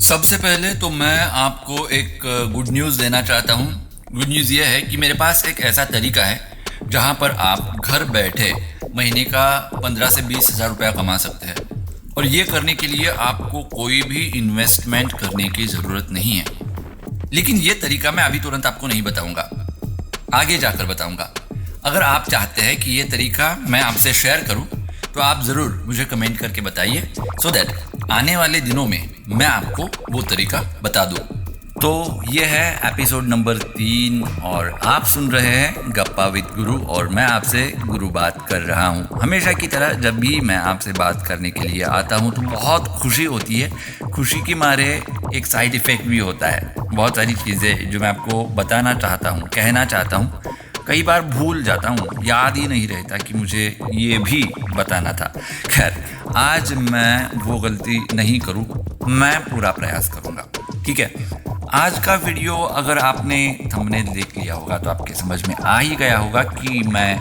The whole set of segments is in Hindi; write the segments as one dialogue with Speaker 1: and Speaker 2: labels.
Speaker 1: सबसे पहले तो मैं आपको एक गुड न्यूज़ देना चाहता हूँ। गुड न्यूज़ ये है कि मेरे पास एक ऐसा तरीका है जहाँ पर आप घर बैठे महीने का 15 से 20 हज़ार रुपया कमा सकते हैं। और ये करने के लिए आपको कोई भी इन्वेस्टमेंट करने की ज़रूरत नहीं है। लेकिन ये तरीका मैं अभी तुरंत आपको नहीं बताऊँगा, आगे जाकर बताऊँगा। अगर आप चाहते हैं कि ये तरीका मैं आपसे शेयर करूँ तो आप ज़रूर मुझे कमेंट करके बताइए, सो दैट आने वाले दिनों में मैं आपको वो तरीका बता दूँ। तो ये है एपिसोड नंबर 3 और आप सुन रहे हैं गप्पा विद गुरु और मैं आपसे गुरु बात कर रहा हूँ। हमेशा की तरह जब भी मैं आपसे बात करने के लिए आता हूँ तो बहुत खुशी होती है। खुशी के मारे एक साइड इफ़ेक्ट भी होता है। बहुत सारी चीज़ें जो मैं आपको बताना चाहता हूँ, कहना चाहता हूँ, कई बार भूल जाता हूँ, याद ही नहीं रहता कि मुझे ये भी बताना था। खैर, आज मैं वो गलती नहीं करूँ, मैं पूरा प्रयास करूँगा। ठीक है, आज का वीडियो अगर आपने थंबनेल देख लिया होगा तो आपके समझ में आ ही गया होगा कि मैं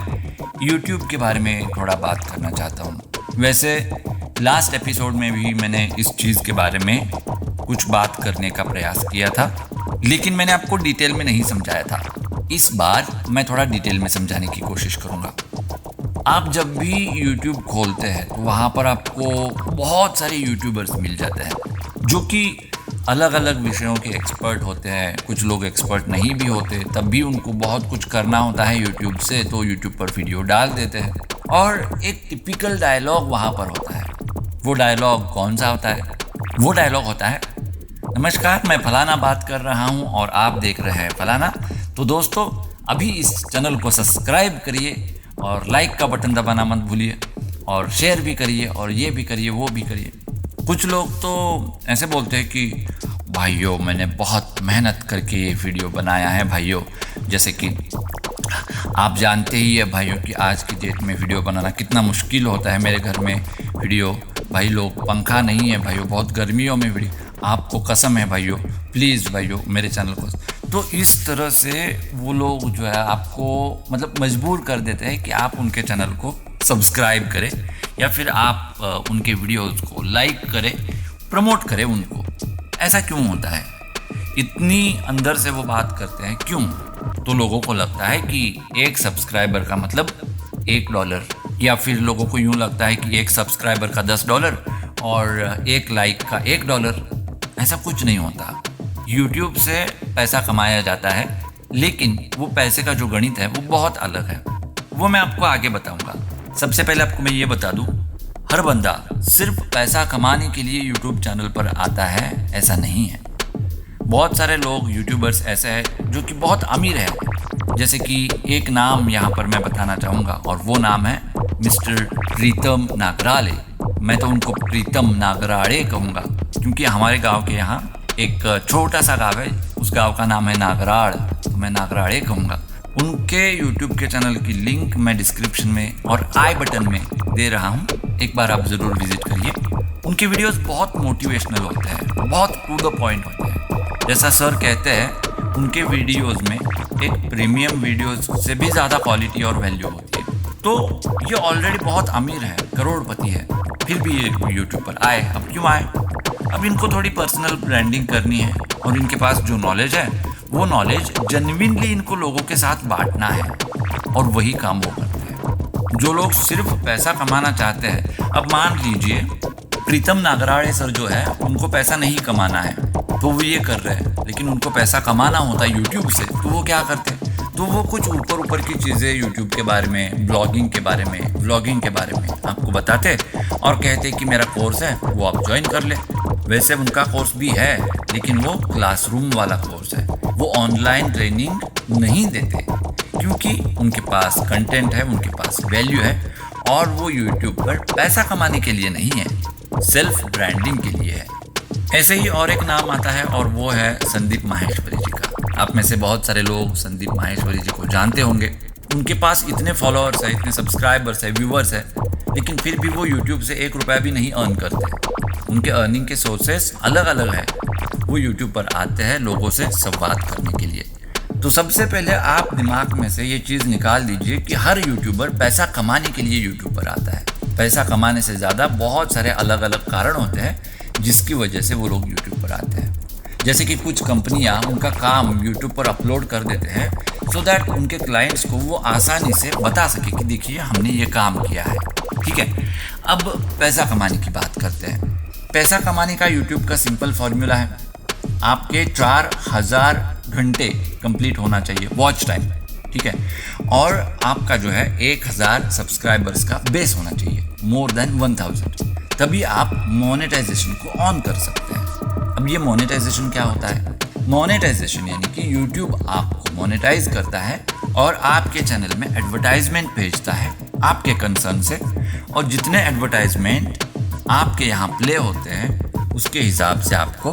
Speaker 1: YouTube के बारे में थोड़ा बात करना चाहता हूँ। वैसे लास्ट एपिसोड में भी मैंने इस चीज़ के बारे में कुछ बात करने का प्रयास किया था, लेकिन मैंने आपको डिटेल में नहीं समझाया था। इस बार मैं थोड़ा डिटेल में समझाने की कोशिश करूँगा। आप जब भी YouTube खोलते हैं तो वहाँ पर आपको बहुत सारे यूट्यूबर्स मिल जाते हैं जो कि अलग अलग विषयों के एक्सपर्ट होते हैं। कुछ लोग एक्सपर्ट नहीं भी होते, तब भी उनको बहुत कुछ करना होता है YouTube से, तो YouTube पर वीडियो डाल देते हैं और एक टिपिकल डायलॉग वहाँ पर होता है। वो डायलॉग कौन सा होता है? वो डायलॉग होता है, नमस्कार, मैं फलाना बात कर रहा हूँ और आप देख रहे हैं फलाना। तो दोस्तों, अभी इस चैनल को सब्सक्राइब करिए और लाइक का बटन दबाना मत भूलिए और शेयर भी करिए और ये भी करिए, वो भी करिए। कुछ लोग तो ऐसे बोलते हैं कि भाइयों, मैंने बहुत मेहनत करके ये वीडियो बनाया है भाइयों। जैसे कि आप जानते ही है भाइयों कि आज की डेट में वीडियो बनाना कितना मुश्किल होता है। मेरे घर में वीडियो, भाई लोग, पंखा नहीं है भाइयों, बहुत गर्मियों में वीडियो, आपको कसम है भाइयों, प्लीज़ भाइयों मेरे चैनल को। तो इस तरह से वो लोग जो है आपको मतलब मजबूर कर देते हैं कि आप उनके चैनल को सब्सक्राइब करें या फिर आप उनके वीडियोस को लाइक करें, प्रमोट करें उनको। ऐसा क्यों होता है? इतनी अंदर से वो बात करते हैं क्यों? तो लोगों को लगता है कि एक सब्सक्राइबर का मतलब $1, या फिर लोगों को यूँ लगता है कि एक सब्सक्राइबर का $10 और एक लाइक का $1। ऐसा कुछ नहीं होता। YouTube से पैसा कमाया जाता है, लेकिन वो पैसे का जो गणित है वो बहुत अलग है। वो मैं आपको आगे बताऊंगा। सबसे पहले आपको मैं ये बता दूं, हर बंदा सिर्फ पैसा कमाने के लिए YouTube चैनल पर आता है, ऐसा नहीं है। बहुत सारे लोग यूट्यूबर्स ऐसे हैं जो कि बहुत अमीर हैं। जैसे कि एक नाम यहाँ पर मैं बताना चाहूँगा और वो नाम है मिस्टर प्रीतम नागराले। मैं तो उनको प्रीतम नागराड़े कहूँगा क्योंकि हमारे गाँव के यहाँ एक छोटा सा गाँव है, उस गाँव का नाम है नागराड़, तो मैं नागराड़े कहूँगा। उनके YouTube के चैनल की लिंक मैं डिस्क्रिप्शन में और आई बटन में दे रहा हूँ, एक बार आप ज़रूर विजिट करिए। उनके वीडियोस बहुत मोटिवेशनल होते हैं, बहुत टू द पॉइंट होते हैं। जैसा सर कहते हैं, उनके वीडियोस में एक प्रीमियम वीडियोस से भी ज़्यादा क्वालिटी और वैल्यू होती है। तो ये ऑलरेडी बहुत अमीर है, करोड़पति है, फिर भी ये यूट्यूब पर आए। अब क्यों आए? अब इनको थोड़ी पर्सनल ब्रांडिंग करनी है और इनके पास जो नॉलेज है वो नॉलेज जेन्युइनली इनको लोगों के साथ बांटना है और वही काम वो करते हैं। जो लोग सिर्फ पैसा कमाना चाहते हैं, अब मान लीजिए प्रीतम नागराड़े सर जो है, उनको पैसा नहीं कमाना है तो वो ये कर रहे हैं, लेकिन उनको पैसा कमाना होता है यूट्यूब से, तो वो क्या करते हैं? तो वो कुछ ऊपर की चीज़ें यूट्यूब के बारे में, ब्लॉगिंग के बारे में, व्लॉगिंग के बारे में आपको बताते और कहते कि मेरा कोर्स है, वो आप ज्वाइन कर ले। वैसे उनका कोर्स भी है, लेकिन वो क्लासरूम वाला कोर्स है, वो ऑनलाइन ट्रेनिंग नहीं देते क्योंकि उनके पास कंटेंट है, उनके पास वैल्यू है और वो यूट्यूब पर पैसा कमाने के लिए नहीं है, सेल्फ ब्रांडिंग के लिए है। ऐसे ही और एक नाम आता है और वो है संदीप माहेश्वरी जी का। आप में से बहुत सारे लोग संदीप माहेश्वरी जी को जानते होंगे। उनके पास इतने फॉलोअर्स है, इतने सब्सक्राइबर्स है, व्यूअर्स है, लेकिन फिर भी वो यूट्यूब से ₹1 भी नहीं अर्न करते। उनके अर्निंग के सोर्सेस अलग अलग है। वो यूट्यूब पर आते हैं लोगों से संवाद करने के लिए। तो सबसे पहले आप दिमाग में से ये चीज़ निकाल दीजिए कि हर यूट्यूबर पैसा कमाने के लिए यूट्यूब पर आता है। पैसा कमाने से ज़्यादा बहुत सारे अलग अलग कारण होते हैं जिसकी वजह से वो लोग यूट्यूब पर आते हैं। जैसे कि कुछ कंपनियां उनका काम यूट्यूब पर अपलोड कर देते हैं सो दैट उनके क्लाइंट्स को वो आसानी से बता सके कि देखिए हमने ये काम किया है। ठीक है, अब पैसा कमाने की बात करते हैं। पैसा कमाने का यूट्यूब का सिंपल फॉर्मूला है, आपके 4000 घंटे कंप्लीट होना चाहिए वॉच टाइम। ठीक है, और आपका जो है 1000 सब्सक्राइबर्स का बेस होना चाहिए, मोर देन 1000, तभी आप मोनेटाइजेशन को ऑन कर सकते हैं। अब ये मोनेटाइजेशन क्या होता है? मोनेटाइजेशन यानी कि यूट्यूब आपको मोनेटाइज करता है और आपके चैनल में एडवर्टाइजमेंट भेजता है आपके कंसर्न से, और जितने एडवर्टाइजमेंट आपके यहाँ प्ले होते हैं उसके हिसाब से आपको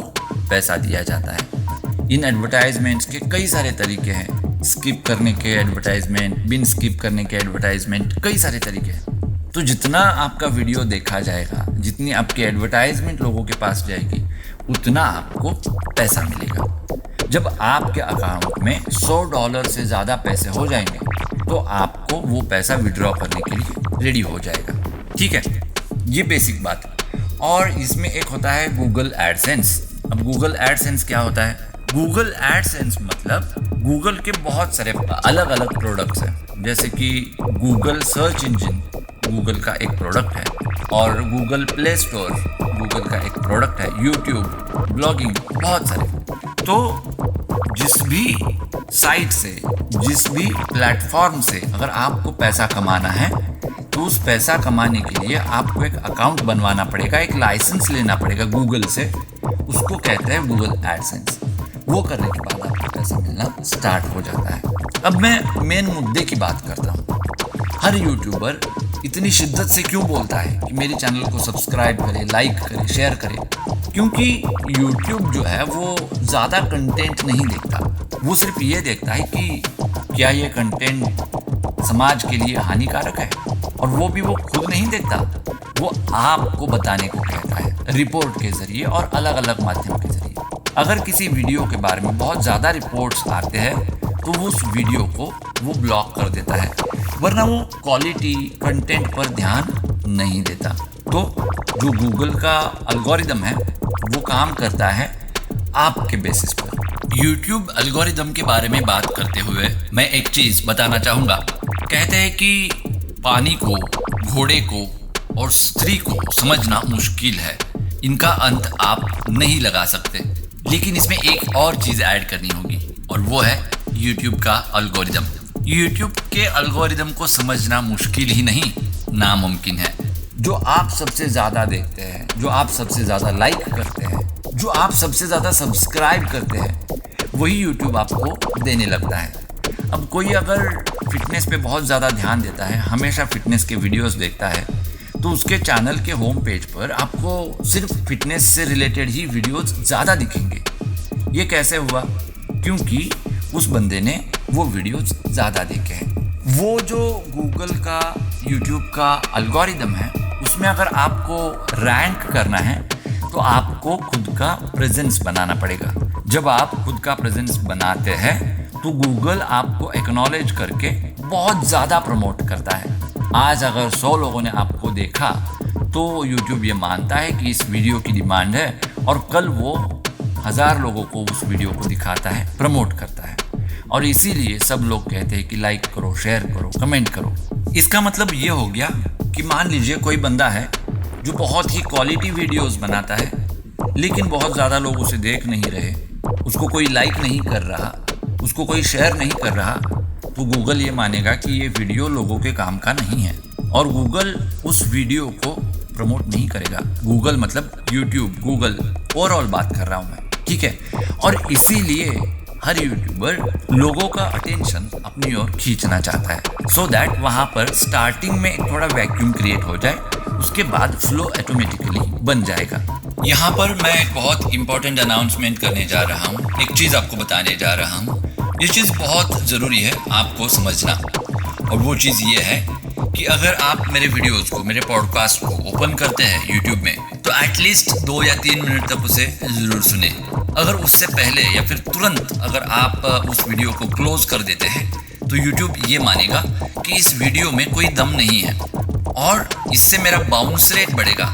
Speaker 1: पैसा दिया जाता है। इन एडवर्टाइजमेंट्स के कई सारे तरीके हैं, स्किप करने के एडवर्टाइजमेंट, बिन स्किप करने के एडवर्टाइजमेंट, कई सारे तरीके हैं। तो जितना आपका वीडियो देखा जाएगा, जितनी आपकी एडवर्टाइजमेंट लोगों के पास जाएगी, उतना आपको पैसा मिलेगा। जब आपके अकाउंट में $100 से ज़्यादा पैसे हो जाएंगे तो आपको वो पैसा विड्रॉ करने के लिए रेडी हो जाएगा। ठीक है, ये बेसिक बात है। और इसमें एक होता है गूगल एडसेंस। अब गूगल एडसेंस क्या होता है? गूगल एडसेंस मतलब गूगल के बहुत सारे अलग अलग प्रोडक्ट्स हैं, जैसे कि गूगल सर्च इंजन गूगल का एक प्रोडक्ट है, और गूगल प्ले स्टोर गूगल का एक प्रोडक्ट है, यूट्यूब, ब्लॉगिंग, बहुत सारे। तो जिस भी साइट से, जिस भी प्लेटफॉर्म से अगर आपको पैसा कमाना है तो उस पैसा कमाने के लिए आपको एक अकाउंट बनवाना पड़ेगा, एक लाइसेंस लेना पड़ेगा गूगल से, उसको कहते हैं गूगल एडसेंस। वो करने के बाद आपको पैसा मिलना स्टार्ट हो जाता है। अब मैं मेन मुद्दे की बात करता हूँ। हर यूट्यूबर इतनी शिद्दत से क्यों बोलता है कि मेरे चैनल को सब्सक्राइब करे, लाइक करे, शेयर करे? क्योंकि यूट्यूब जो है वो ज़्यादा कंटेंट नहीं देखता, वो सिर्फ ये देखता है कि क्या ये कंटेंट समाज के लिए हानिकारक है, और वो भी वो खुद नहीं देखता, वो आपको बताने को कहता है रिपोर्ट के ज़रिए और अलग अलग माध्यम के ज़रिए। अगर किसी वीडियो के बारे में बहुत ज़्यादा रिपोर्ट्स आते हैं तो वो उस वीडियो को वो ब्लॉक कर देता है, वरना वो क्वालिटी कंटेंट पर ध्यान नहीं देता। तो जो गूगल का एल्गोरिदम है वो काम करता है आपके बेसिस पर। यूट्यूब एल्गोरिदम के बारे में बात करते हुए मैं एक चीज़ बताना चाहूँगा। कहते हैं कि पानी को, घोड़े को और स्त्री को समझना मुश्किल है, इनका अंत आप नहीं लगा सकते, लेकिन इसमें एक और चीज़ ऐड करनी होगी, और वो है यूट्यूब का एल्गोरिदम। यूट्यूब के एल्गोरिदम को समझना मुश्किल ही नहीं, नामुमकिन है। जो आप सबसे ज़्यादा देखते हैं, जो आप सबसे ज़्यादा लाइक करते हैं, जो आप सबसे ज़्यादा सब्सक्राइब करते हैं, वही यूट्यूब आपको देने लगता है। अब कोई अगर फिटनेस पे बहुत ज़्यादा ध्यान देता है, हमेशा फिटनेस के वीडियोस देखता है, तो उसके चैनल के होम पेज पर आपको सिर्फ फिटनेस से रिलेटेड ही वीडियोस ज़्यादा दिखेंगे। ये कैसे हुआ? क्योंकि उस बंदे ने वो वीडियोस ज़्यादा देखे हैं। वो जो गूगल का, यूट्यूब का एल्गोरिदम है, उसमें अगर आपको रैंक करना है तो आपको खुद का प्रेजेंस बनाना पड़ेगा। जब आप खुद का प्रेजेंस बनाते हैं तो गूगल आपको एक्नॉलेज करके बहुत ज़्यादा प्रमोट करता है। आज अगर 100 लोगों ने आपको देखा तो यूट्यूब ये मानता है कि इस वीडियो की डिमांड है, और कल वो 1000 लोगों को उस वीडियो को दिखाता है, प्रमोट करता है। और इसीलिए सब लोग कहते हैं कि लाइक करो, शेयर करो, कमेंट करो। इसका मतलब ये हो गया कि मान लीजिए कोई बंदा है जो बहुत ही क्वालिटी वीडियोस बनाता है, लेकिन बहुत ज़्यादा लोग उसे देख नहीं रहे, उसको कोई लाइक नहीं कर रहा, उसको कोई शेयर नहीं कर रहा, तो गूगल ये मानेगा कि ये वीडियो लोगों के काम का नहीं है, और गूगल उस वीडियो को प्रमोट नहीं करेगा। गूगल मतलब यूट्यूब, गूगल, ओवरऑल बात कर रहा हूँ मैं। ठीक है, और इसीलिए हर यूट्यूबर लोगों का अटेंशन अपनी ओर खींचना चाहता है, सो दैट वहाँ पर स्टार्टिंग में एक थोड़ा वैक्यूम क्रिएट हो जाए, उसके बाद फ्लो ऑटोमेटिकली बन जाएगा। यहाँ पर मैं एक बहुत इंपॉर्टेंट अनाउंसमेंट करने जा रहा हूँ, एक चीज़ आपको बताने जा रहा हूँ। ये चीज़ बहुत ज़रूरी है आपको समझना, और वो चीज़ ये है कि अगर आप मेरे वीडियोज़ को, मेरे पॉडकास्ट को ओपन करते हैं यूट्यूब में, तो एटलीस्ट 2 या 3 मिनट तक उसे ज़रूर सुने। अगर उससे पहले या फिर तुरंत अगर आप उस वीडियो को क्लोज कर देते हैं तो यूट्यूब ये मानेगा कि इस वीडियो में कोई दम नहीं है, और इससे मेरा बाउंस रेट बढ़ेगा,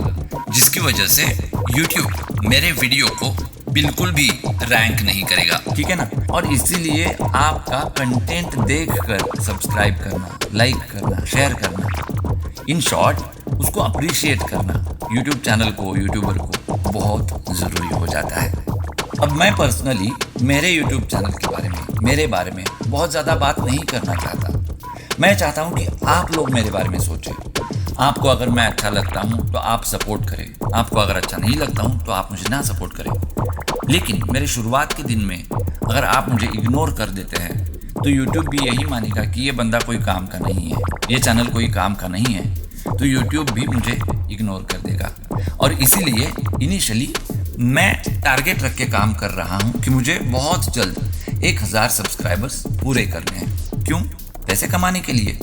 Speaker 1: जिसकी वजह से YouTube मेरे वीडियो को बिल्कुल भी रैंक नहीं करेगा, ठीक है ना। और इसीलिए आपका कंटेंट देखकर सब्सक्राइब करना, लाइक करना, शेयर करना, इन शॉर्ट उसको अप्रिशिएट करना YouTube चैनल को, यूट्यूबर को बहुत ज़रूरी हो जाता है। अब मैं पर्सनली मेरे YouTube चैनल के बारे में, मेरे बारे में बहुत ज़्यादा बात नहीं करना चाहता। मैं चाहता हूँ कि आप लोग मेरे बारे में सोचें। आपको अगर मैं अच्छा लगता हूँ तो आप सपोर्ट करें, आपको अगर अच्छा नहीं लगता हूँ तो आप मुझे ना सपोर्ट करें। लेकिन मेरे शुरुआत के दिन में अगर आप मुझे इग्नोर कर देते हैं तो YouTube भी यही मानेगा कि ये बंदा कोई काम का नहीं है, ये चैनल कोई काम का नहीं है, तो YouTube भी मुझे इग्नोर कर देगा। और इसीलिए इनिशियली मैं टारगेट रख के काम कर रहा हूँ कि मुझे बहुत जल्द 1000 सब्सक्राइबर्स पूरे करने हैं। क्यों? पैसे कमाने के लिए।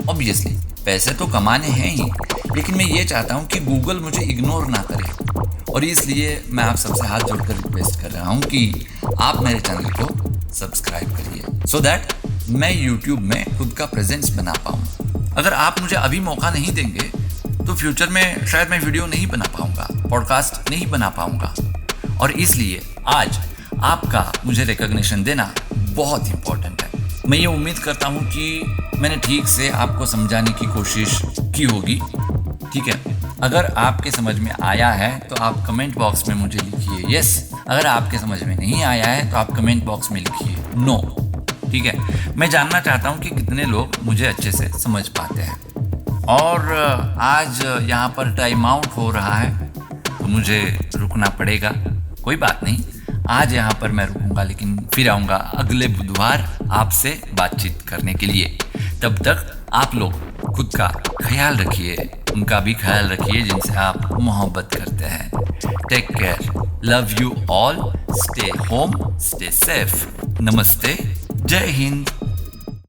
Speaker 1: ऑब्वियसली पैसे तो कमाने हैं ही, लेकिन मैं ये चाहता हूँ कि गूगल मुझे इग्नोर ना करे। और इसलिए मैं आप सबसे हाथ जोड़कर रिक्वेस्ट कर रहा हूँ कि आप मेरे चैनल को सब्सक्राइब करिए, सो दैट मैं यूट्यूब में खुद का प्रेजेंस बना पाऊँ। अगर आप मुझे अभी मौका नहीं देंगे तो फ्यूचर में शायद मैं वीडियो नहीं बना पाऊँगा, पॉडकास्ट नहीं बना पाऊँगा। और इसलिए आज आपका मुझे रिकॉग्निशन देना बहुत इम्पोर्टेंट है। मैं ये उम्मीद करता हूँ कि मैंने ठीक से आपको समझाने की कोशिश की होगी, ठीक है। अगर आपके समझ में आया है तो आप कमेंट बॉक्स में मुझे लिखिए यस, अगर आपके समझ में नहीं आया है तो आप कमेंट बॉक्स में लिखिए नो, ठीक है। मैं जानना चाहता हूँ कि कितने लोग मुझे अच्छे से समझ पाते हैं। और आज यहाँ पर टाइम आउट हो रहा है तो मुझे रुकना पड़ेगा, कोई बात नहीं। आज यहाँ पर मैं रुकूंगा, लेकिन फिर आऊँगा अगले बुधवार आपसे बातचीत करने के लिए। तब तक आप लोग खुद का ख्याल रखिए, उनका भी ख्याल रखिए जिनसे आप मोहब्बत करते हैं। Take care, love you all, stay home, stay safe. नमस्ते, जय हिंद।